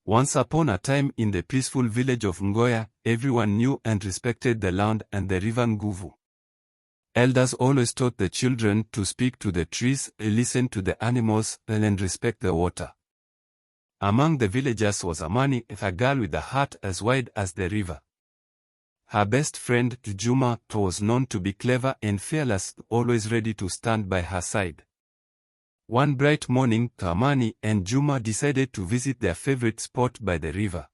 Once upon a time in the peaceful village of Ngoya, everyone knew and respected the land and the River Nguvu. Elders always taught the children to speak to the trees, listen to the animals, and respect the water. Among the villagers was Amani, a girl with a heart as wide as the river. Her best friend, Juma, was known to be clever and fearless, always ready to stand by her side. One bright morning, Amani and Juma decided to visit their favorite spot by the river.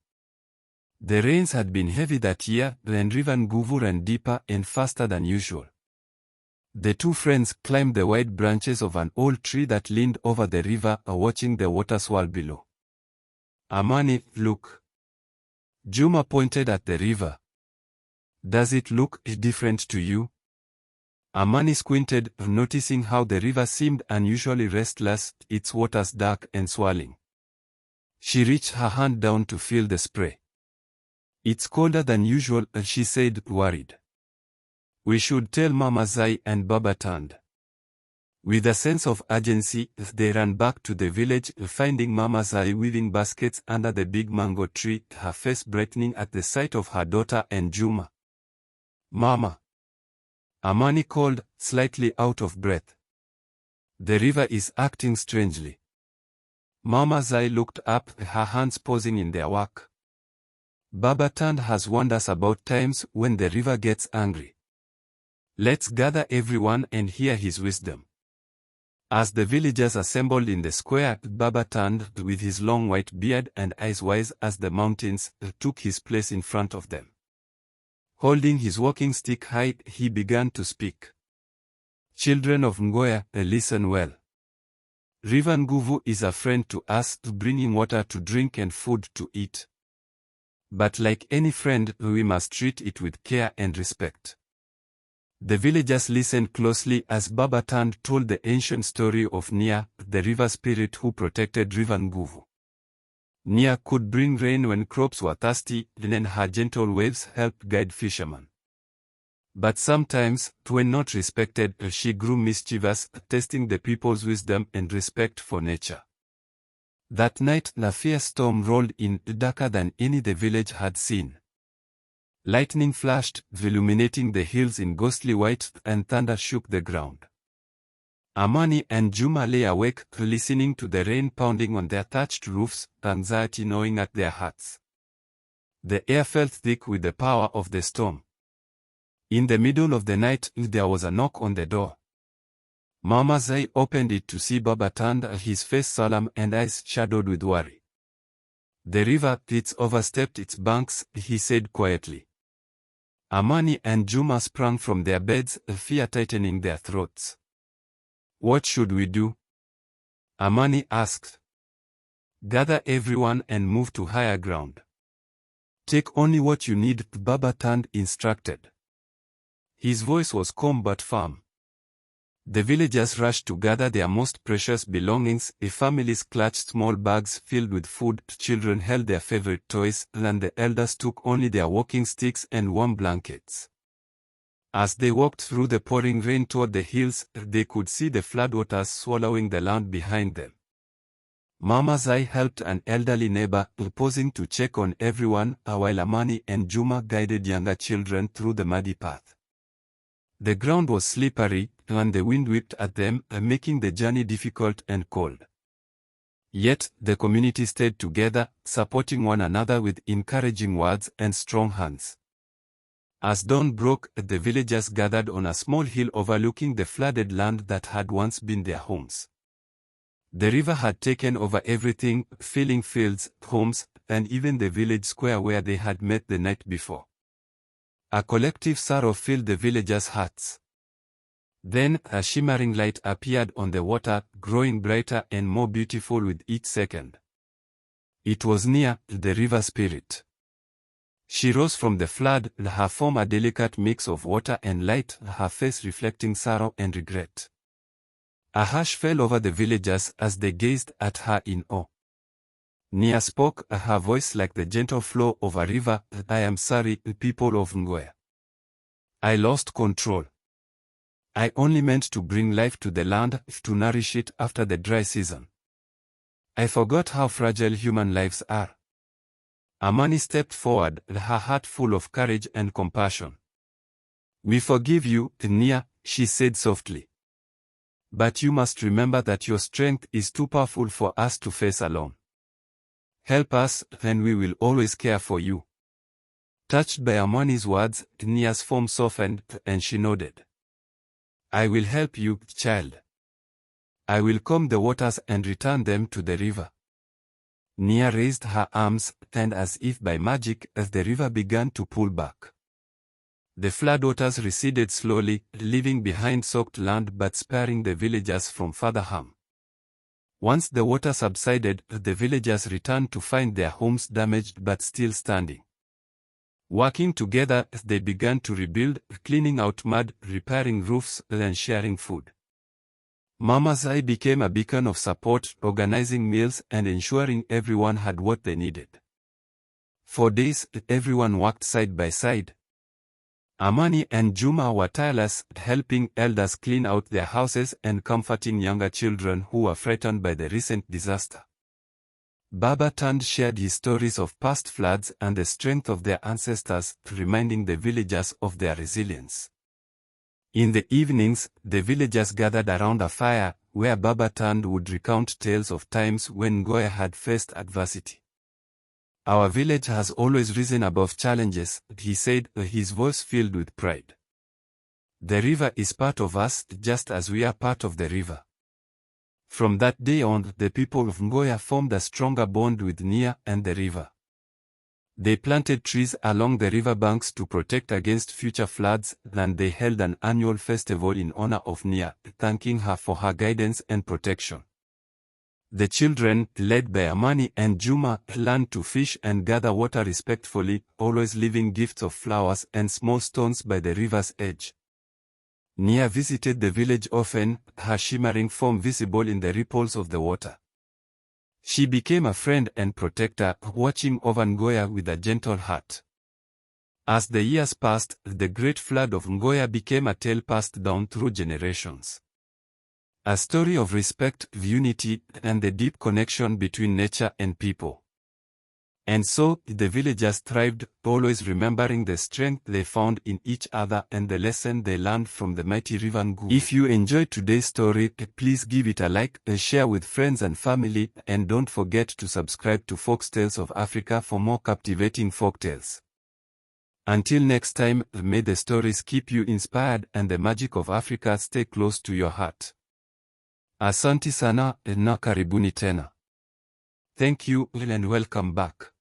The rains had been heavy that year, and River Nguvu ran deeper and faster than usual. The two friends climbed the wide branches of an old tree that leaned over the river, watching the water swirl below. Amani, look. Juma pointed at the river. Does it look different to you? Amani squinted, noticing how the river seemed unusually restless, its waters dark and swirling. She reached her hand down to feel the spray. It's colder than usual, she said, worried. We should tell Mama Zai and Baba Tand. With a sense of urgency, they ran back to the village, finding Mama Zai weaving baskets under the big mango tree, her face brightening at the sight of her daughter and Juma. Mama. Amani called, slightly out of breath. The river is acting strangely. Mama Zai looked up, her hands pausing in their work. Baba Tand has warned us about times when the river gets angry. Let's gather everyone and hear his wisdom. As the villagers assembled in the square, Baba Tand, with his long white beard and eyes wise as the mountains, took his place in front of them. Holding his walking stick high, he began to speak. Children of Ngoya, listen well. River Nguvu is a friend to us, bringing water to drink and food to eat. But like any friend, we must treat it with care and respect. The villagers listened closely as Baba Tand told the ancient story of Nia, the river spirit who protected River Nguvu. Nia could bring rain when crops were thirsty, and her gentle waves helped guide fishermen. But sometimes, when not respected, she grew mischievous, testing the people's wisdom and respect for nature. That night, a fierce storm rolled in, darker than any the village had seen. Lightning flashed, illuminating the hills in ghostly white, and thunder shook the ground. Amani and Juma lay awake, listening to the rain pounding on their thatched roofs, anxiety gnawing at their hearts. The air felt thick with the power of the storm. In the middle of the night, there was a knock on the door. Mama Zai opened it to see Baba Tand, his face solemn and eyes shadowed with worry. The river, it's overstepped its banks, he said quietly. Amani and Juma sprang from their beds, fear tightening their throats. What should we do? Amani asked. Gather everyone and move to higher ground. Take only what you need, Baba Tand instructed. His voice was calm but firm. The villagers rushed to gather their most precious belongings, families clutched small bags filled with food, children held their favorite toys, and the elders took only their walking sticks and warm blankets. As they walked through the pouring rain toward the hills, they could see the floodwaters swallowing the land behind them. Mama Zai helped an elderly neighbor, pausing to check on everyone, while Amani and Juma guided younger children through the muddy path. The ground was slippery, and the wind whipped at them, making the journey difficult and cold. Yet, the community stayed together, supporting one another with encouraging words and strong hands. As dawn broke, the villagers gathered on a small hill overlooking the flooded land that had once been their homes. The river had taken over everything, filling fields, homes, and even the village square where they had met the night before. A collective sorrow filled the villagers' hearts. Then, a shimmering light appeared on the water, growing brighter and more beautiful with each second. It was Nia, the river spirit. She rose from the flood, her form a delicate mix of water and light, her face reflecting sorrow and regret. A hush fell over the villagers as they gazed at her in awe. Nia spoke, her voice like the gentle flow of a river. I am sorry, people of Ngoya. I lost control. I only meant to bring life to the land, to nourish it after the dry season. I forgot how fragile human lives are. Amani stepped forward, her heart full of courage and compassion. We forgive you, Nia, she said softly. But you must remember that your strength is too powerful for us to face alone. Help us, and we will always care for you. Touched by Amani's words, Nia's form softened, and she nodded. I will help you, child. I will calm the waters and return them to the river. Nia raised her arms, and as if by magic, as the river began to pull back. The floodwaters receded slowly, leaving behind soaked land but sparing the villagers from further harm. Once the water subsided, the villagers returned to find their homes damaged but still standing. Working together, they began to rebuild, cleaning out mud, repairing roofs, and sharing food. Mama's Eye became a beacon of support, organizing meals and ensuring everyone had what they needed. For days, everyone worked side by side. Amani and Juma were tireless, helping elders clean out their houses and comforting younger children who were frightened by the recent disaster. Baba Tand shared his stories of past floods and the strength of their ancestors, reminding the villagers of their resilience. In the evenings, the villagers gathered around a fire, where Baba Tand would recount tales of times when Ngoya had faced adversity. Our village has always risen above challenges, he said, his voice filled with pride. The river is part of us, just as we are part of the river. From that day on, the people of Ngoya formed a stronger bond with Nia and the river. They planted trees along the river banks to protect against future floods, and they held an annual festival in honor of Nia, thanking her for her guidance and protection. The children, led by Amani and Juma, learned to fish and gather water respectfully, always leaving gifts of flowers and small stones by the river's edge. Nia visited the village often, her shimmering form visible in the ripples of the water. She became a friend and protector, watching over Ngoya with a gentle heart. As the years passed, the Great Flood of Ngoya became a tale passed down through generations. A story of respect, unity, and the deep connection between nature and people. And so, the villagers thrived, always remembering the strength they found in each other and the lesson they learned from the mighty River Nguvu. If you enjoyed today's story, please give it a like, share with friends and family, and don't forget to subscribe to Folktales of Africa for more captivating folktales. Until next time, may the stories keep you inspired and the magic of Africa stay close to your heart. Asante sana na karibuni tena. Thank you and welcome back.